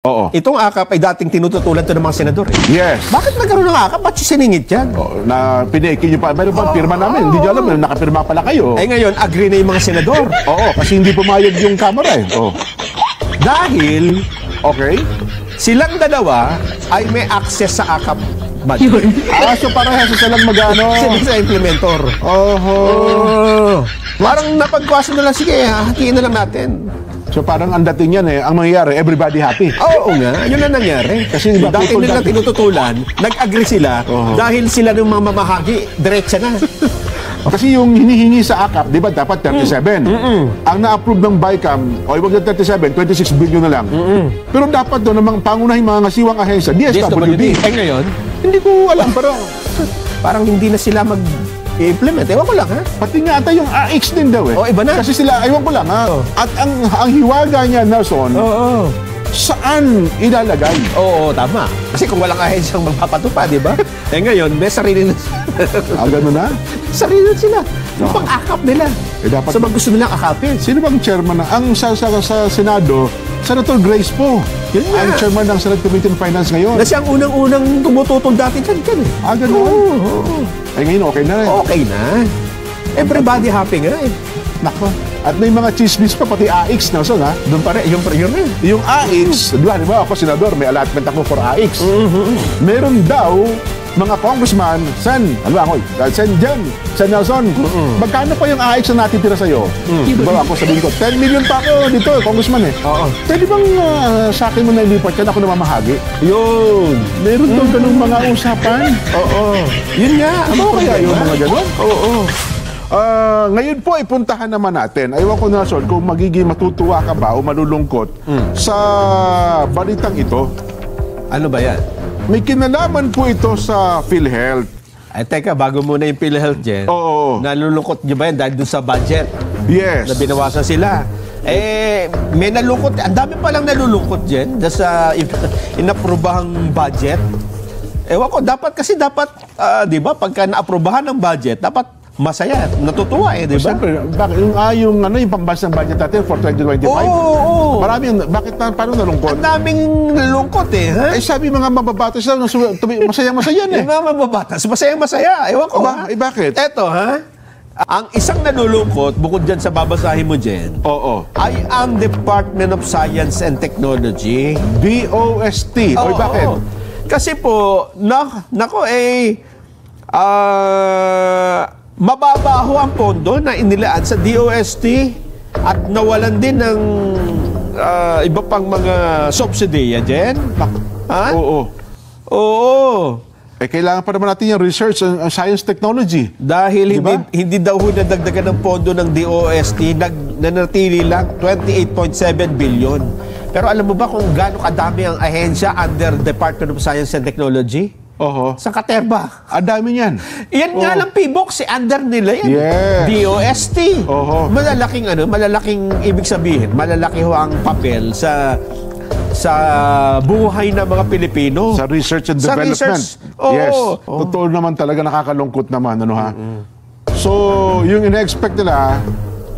Oo. Itong AKAP ay dating tinututulan to ng mga senador eh. Yes. Bakit nagkaroon ng AKAP? Ba't siningit yan? Na pinaikin nyo pa. Meron bang pirma namin? Hindi nyo alam. Nakapirma pala kayo. Eh ngayon, agree na yung mga senador. Oo, kasi hindi pumayag yung Kamara eh. Oo. Dahil Okay. silang dalawa ay may access sa AKAP budget. So parehas sa lang mag-ano. Sila sa implementor. Parang napagkuhasan na lang, sige, hatiin na lang natin. So parang ang dating yan eh, ang mangyayari, everybody happy. Oo nga, yun ang nangyari. Kasi diba, dati nila tinututulan, nag-agree sila, dahil sila ng mga mamahagi, diretsa na. Kasi yung hinihingi sa AKAP, di ba dapat 37? Ang na-approve ng BICAM, o iwag na 37, 26 billion na lang. Pero dapat doon, namang pangunahing mga ngasiwang ahensya, DSWD. Eh ngayon, hindi ko alam, parang hindi na sila mag-implement. Ewan ko lang, ha? Pati nga ata yung AX din daw eh. Iba na. Kasi sila, ewan ko lang ha. At ang hiwaga niya, Nelson, saan ilalagay? Oo, tama. Kasi kung walang ahensyang magpapatupa, di ba? Eh ngayon, may sarili na Gano'n na? sarili na sila. Yung pang-akap nila. Dapat So, gusto nilang akapin. Sino bang chairman na? Ang sa Senado, Senator Grace po. Yun nga. Ang chairman ng Senate Committee on Finance ngayon. Na siya ang unang-unang tumututol dati dyan eh. Gano'n? Oo. Ay ngayon, okay na rin. Okay na. Everybody happy nga eh. Nako. At may mga chismis pa, pati AX, Nelson ha? Doon pa rin, yun rin. Yung AX, di ba ako senador, may allotment ako for AX. Meron daw mga congressman, Sen Jen, Sen Nelson, magkano pa yung AX na natitira sa'yo? Di ba ako sabihin ko, 10 million pa ako dito, congressman eh. Pwede bang sa akin mo nailipat yan, ako namamahagi? Yun. Meron daw ganung mga usapan. Yun nga. Ano kaya yung mga gano'n? Oo. Ngayon po, ipuntahan naman natin. Aywan ko na, Sol, kung magiging matutuwa ka ba o malulungkot sa balitang ito. Ano ba yan? May kinalaman po ito sa PhilHealth. Ay, teka, bago muna yung PhilHealth dyan. Oo. Nalulungkot nyo ba yan dahil dun sa budget? Yes. Na binawasan sila. May nalungkot. Ang dami palang nalulungkot dyan dahil sa inaprobahang budget. Ewan ko, dapat, di ba, pagka naaprubahan ng budget, dapat masaya, natutuwa di ba? Siyempre, yung pambansang budget natin for 2025. Oo. Paano nalungkot? Ang daming nalungkot ha? Sabi mga mababatas lang, masaya-masaya Yung mga mababatas, masaya-masaya. Ewan ko bakit? Eto ang isang nalulungkot, bukod dyan sa babasahin mo dyan, ay ang Department of Science and Technology. DOST. Bakit? Kasi po, mababaho ang pondo na inilaan sa DOST at nawalan din ng iba pang mga subsidy dyan. Oo. Kailangan pa naman natin yung research and science technology. Dahil hindi daw nadagdagan ng pondo ng DOST, nanatili lang 28.7 billion. Pero alam mo ba kung gaano kadami ang ahensya under Department of Science and Technology? Sa Katerba. Ang dami niyan. Yan nga lang, PBOX, under nila yan. Yes. DOST. Malalaking ibig sabihin, malalaki ho ang papel sa buhay ng mga Pilipino. Sa research and development. Yes. Totoo naman talaga, nakakalungkot naman. So, yung ina-expect nila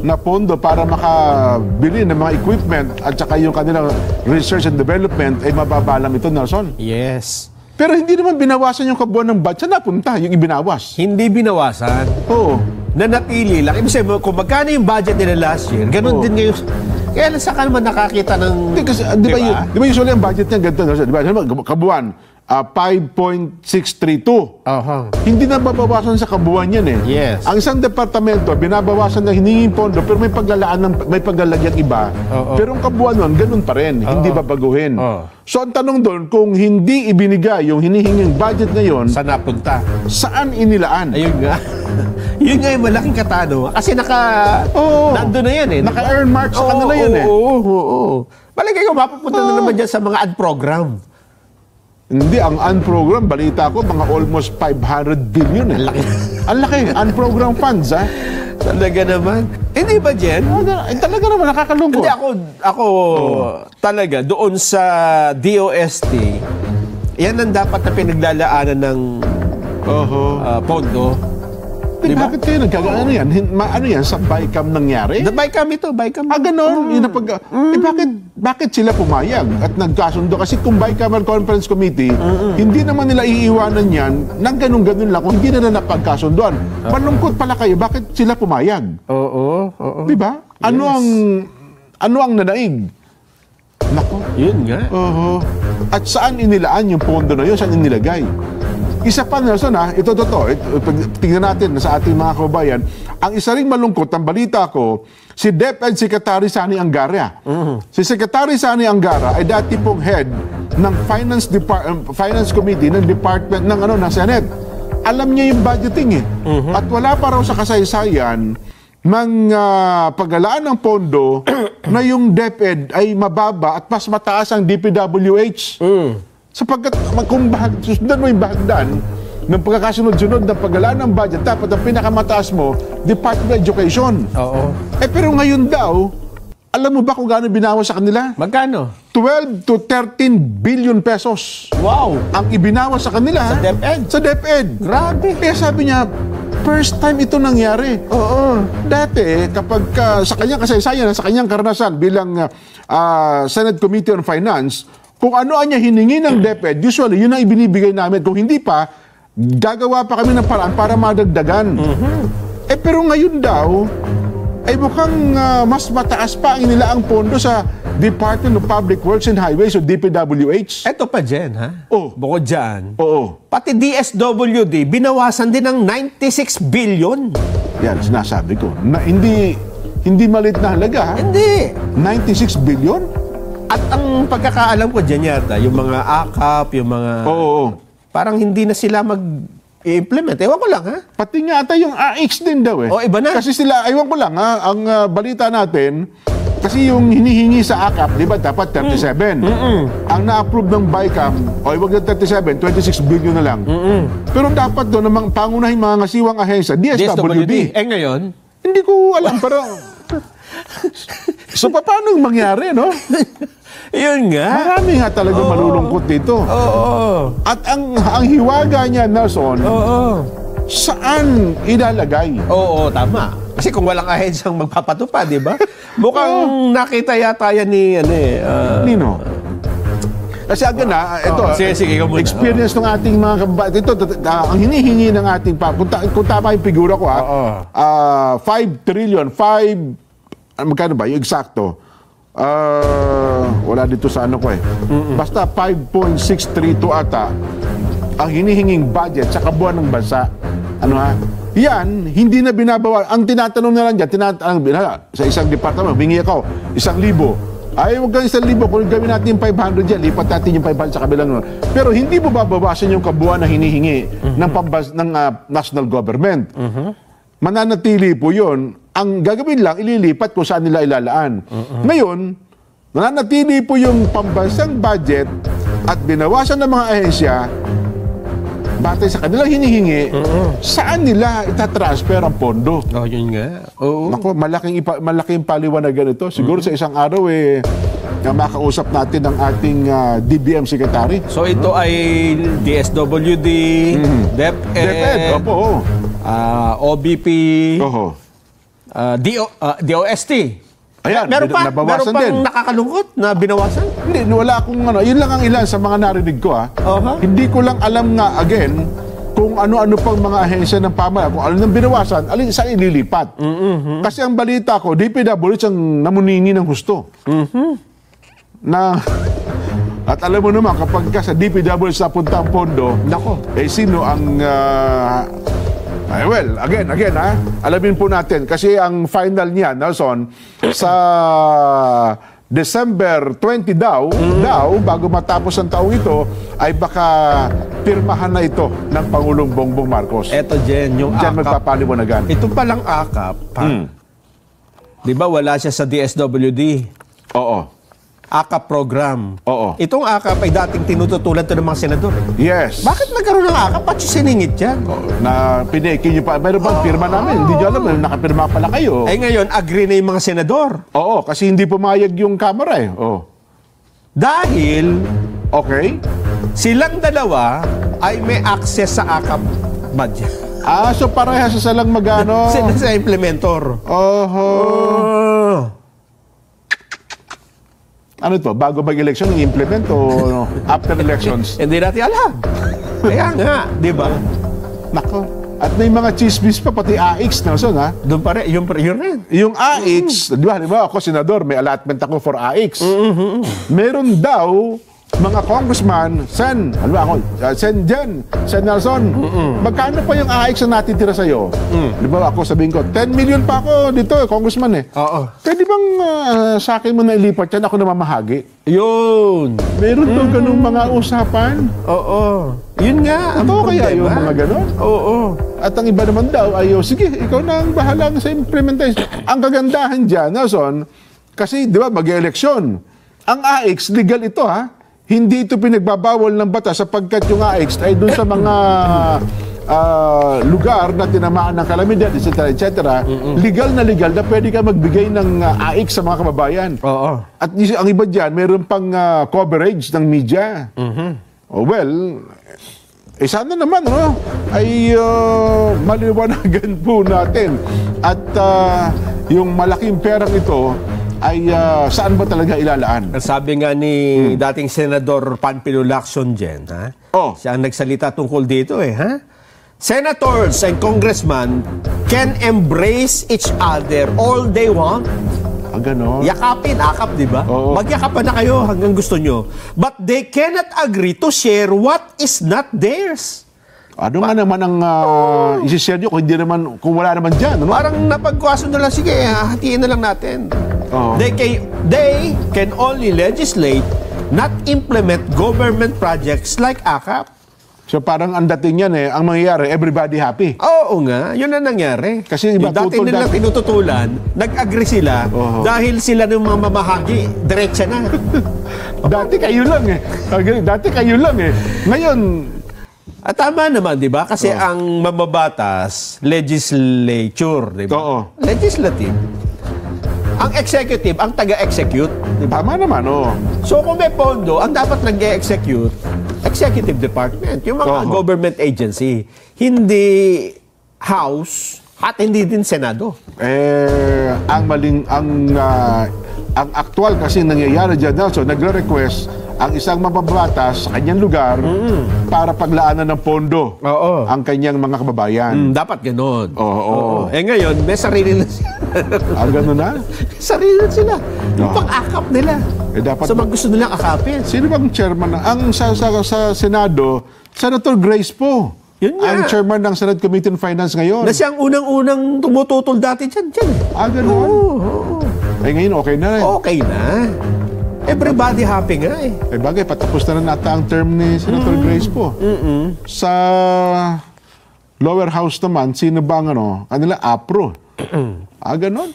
na pondo para makabili ng mga equipment at saka yung kanilang research and development ay mababalam ito, Nelson. Yes. Pero hindi naman binawasan yung kabuuan ng budget. Saan napunta yung ibinawas? Hindi binawasan. Nanatili lang. Ibig sabihin, kung magkano yung budget nila last year, ganun din ngayon. Kaya saan ka naman nakakita ng... Di ba usually ang budget niya ganito? Di ba? Kabuuan, 5.632. Hindi na babawasan sa kabuuan yan eh. Yes. Ang isang departamento, binabawasan ng hiningin pondo, pero may paglalagyan iba. Pero ang kabuuan nun, ganun pa rin. Hindi babaguhin. So ang tanong doon, kung hindi ibinigay yung hinihinging budget ngayon, saan napunta? Saan inilaan? Ayun nga. Yun nga yung malaking katanungan. Kasi nandun na yan eh. Naka-earn marks sa kanila yan eh. Palagay ko, mapupunta na naman dyan sa mga ad program. Hindi, ang unprogram, balita ko, mga almost 500 billion eh. Ang laki. Unprogram funds, Talaga naman. Hindi ba, Jen? Talaga naman, nakakalungkot. Hindi, ako talaga, doon sa DOST, yan ang dapat na pinaglalaanan ng pondo. Diba? Bakit kayo nagkagaano yan? Ano yan? Sa BICAM nangyari? BICAM ito, BICAM. Ganon? Bakit bakit sila pumayag at nagkasundo? Kasi kung Bicameral Conference Committee, hindi naman nila iiwanan yan ng ganun-ganun lang kung hindi nila napagkasundoan. Malungkot pala kayo, bakit sila pumayag? Oo. Diba? Ano ang nanaig? Nako. Yun nga. At saan inilaan yung pondo na yun? Saan inilagay? Isa pa, Nelson, ito totoo. Tingnan natin sa ating mga kababayan. Ang isa ring malungkot, ang balita ko, si DepEd Secretary Sani Angara. Si Secretary Sani Angara ay dati pong head ng Finance Committee ng Department ng Senate. Alam niya yung budgeting At wala pa raw sa kasaysayan ng paglalaan ng pondo na yung DepEd ay mababa at mas mataas ang DPWH. Sapagkat kung susundan mo yung bahagdan ng pagkakasunod-sunod ng paglalaan ng budget, dapat ang pinakamataas mo, Department of Education. Oo. Pero ngayon daw, alam mo ba kung gaano binawas sa kanila? Magkano? 12 to 13 billion pesos. Wow! Ang ibinawas sa kanila. Sa DepEd? Sa DepEd. Grabe. Kaya sabi niya, first time ito nangyari. Oo. Dati, kapag sa kanyang kasaysayan, sa kanyang karanasan bilang Senate Committee on Finance, kung ano ang niya hiningi ng DepEd, usually, yun ang ibinibigay namin. Kung hindi pa, gagawa pa kami ng paraan para madagdagan. Pero ngayon daw, ay mukhang mas mataas pa ang inilaang pondo sa Department of Public Works and Highways o DPWH. Eto pa, Jen, ha? Bukod dyan. Oo. Pati DSWD, binawasan din ng 96 billion. Yan, sinasabi ko. Na hindi maliit na halaga, ha? Hindi. 96 billion? At ang pagkakaalam ko dyan yata, yung mga AKAP, yung mga... Oo. Parang hindi na sila mag-i-implement. Ewan ko lang, ha? Pati nga ata yung AX din daw eh. Iba na. Kasi sila, ewan ko lang ha, ang balita natin, kasi yung hinihingi sa AKAP, di ba, dapat 37. Ang na-approve ng BICAM, wag na 37, 26 billion na lang. Pero dapat doon, namang pangunahing mga ngasiwang ahensya, DSWD. Ngayon? Hindi ko alam, pero... So, paano mangyari, no? Yun nga. Marami nga talaga malulungkot dito. At ang hiwaga niya, Nelson, saan ilalagay? Tama. Kasi kung walang ahensyang magpapatupad, di ba? Mukhang nakita yata yan ni, Nino? Kasi agad ito, sige, experience ng ating mga kababayan. Ito, ang hinihingi ng ating, kung tama yung figura ko, 5 trillion, magkano ba? Yung eksakto. Wala dito sa ano ko eh. Basta 5.632 ata ang hinihinging budget sa kabuuan ng bansa. Yan, hindi na binabawa. Ang tinatanong na lang dyan, sa isang department, bingi ako, 1,000. Ay, huwag kang 1,000. Kung gawin natin yung 500 dyan, lipat natin yung 500 sa kabilang. Pero hindi mo babawasan yung kabuuan na hinihingi ng national government. Mananatili po yun. Ang gagawin lang, ililipat kung saan nila ilalaan. Ngayon, nananatili po yung pambansang budget at binawasan ng mga ahensya batay sa kanilang hinihingi, saan nila itatransfer ang pondo? Yun nga. Naku, malaking paliwanagan ito. Siguro sa isang araw, makausap natin ang ating DBM Secretary. So ito ay DSWD, DepEd, OBP, DOST. Ayan, meron pang nakakalungkot na binawasan? Hindi, wala akong yun lang ang ilan sa mga narinig ko Hindi ko lang alam nga again kung ano-ano pang mga ahensya ng pamahalaan, kung ano nang binawasan, saan ililipat. Kasi ang balita ko, DPWH ang namuningi ng husto. At alam mo naman, kapag sa DPWH napunta ang pondo, sino ang... again, alamin po natin. Kasi ang final niya, Nelson, sa December 20 daw, bago matapos ang taong ito, ay baka pirmahan na ito ng Pangulong Bongbong Marcos. Eto, Jen, yung Diyan AKAP. magpapaliwanagan. Ito palang AKAP, di ba wala siya sa DSWD? Oo. AKAP program. Oo. Itong AKAP ay dating tinututulan to ng mga senador. Yes. Bakit nagkaroon ng AKAP? Ba't siningit yan? Na pinaikin nyo pa. Meron bang pirma namin? Hindi nyo alam. Nakapirma pala kayo. Ngayon, agree na yung mga senador. Oo, kasi hindi pumayag yung Kamara eh. Dahil, silang dalawa ay may access sa AKAP budget. So parehas sa lang magano. Sila sa implementor. Ano to? Bago mag-election, i-implement o after elections? Hindi natin alam. Kaya nga, di ba? Nako. At may mga chismis pa, pati AX, Nelson, ha? Doon pa rin, yun rin. Yung AX, di ba ako, senador, may allotment ako for AX. Meron daw mga congressman, Sen, ano ba ako, Sen Jen, Sen Nelson, magkano pa yung AX na natitira sa'yo? Di ba ako sabihin ko, 10 million pa ako dito, congressman eh. Oo. Pwede bang sa akin mo na ilipat yan, ako namamahagi? Yun. Meron daw ganung mga usapan? Oo. Yun nga. Ang Ano kaya yung problema. mga ganon? Oo. At ang iba naman daw ay, sige, ikaw na ang bahala sa implementation. Ang kagandahan dyan, Nelson, kasi di ba mag-eleksyon. Ang AX, legal ito ha. Hindi ito pinagbabawal ng batas sapagkat yung AX ay dun sa mga lugar na tinamaan ng kalamidad, etc. Legal na pwede ka magbigay ng AX sa mga kababayan. Oo. At ang iba dyan, mayroon pang coverage ng media. Well, sana naman, no, ay maliwanagan po natin. At yung malaking perang ito, ay saan ba talaga ilalaan? Sabi nga ni dating Senador Panfilo Lacson Jen, ha? Oh. Siya ang nagsalita tungkol dito ha? Senators and congressmen can embrace each other all they want. Ganon. Yakapin, akap, di ba? Oo. Magyakapan na kayo hanggang gusto nyo. But they cannot agree to share what is not theirs. Ano nga naman ang isi-share nyo kung wala naman dyan? Ano? Parang napagkwaso na lang, sige, hatiin na lang natin. Oo. They can only legislate, not implement government projects like AKAP. So parang ang dating yan ang mangyayari, everybody happy. Oo nga, yun ang nangyari. Kasi iba, yung dati tutol nilang dati. tinututulan, nag-agree sila dahil sila ng mga mamahagi, diretsa na. Dati kayo lang Ngayon, At tama naman, di ba? Kasi ang mamabatas, legislature, di ba? Oo. Legislative. Ang executive, ang taga-execute, di ba? tama naman, So kung may pondo, ang dapat nag-execute, executive department, yung mga government agency, hindi House at hindi din Senado. Ang actual kasi nangyayari dyan, Nelson, nagre-request ang isang mababatas sa kanyang lugar para paglaanan ng pondo Oo. ang kanyang mga kababayan. Dapat ganon. Oo. Ngayon, may sarili na sila. Gano'n na? Sarili na sila. Yung pang-akap nila. Dapat So, gusto nilang akapin. Sino bang chairman? Ang sa Senado, Senator Grace po. Yun nga. Ang chairman ng Senate Committee on Finance ngayon. Na siyang unang-unang tumututol dati dyan. Gano'n? Oo. Ngayon okay na rin. Okay na. Everybody happy nga Bagay, patapos na nata ang term ni Senator Grace po. Sa lower house naman, sino ba ang kanila? APRO. Ganon.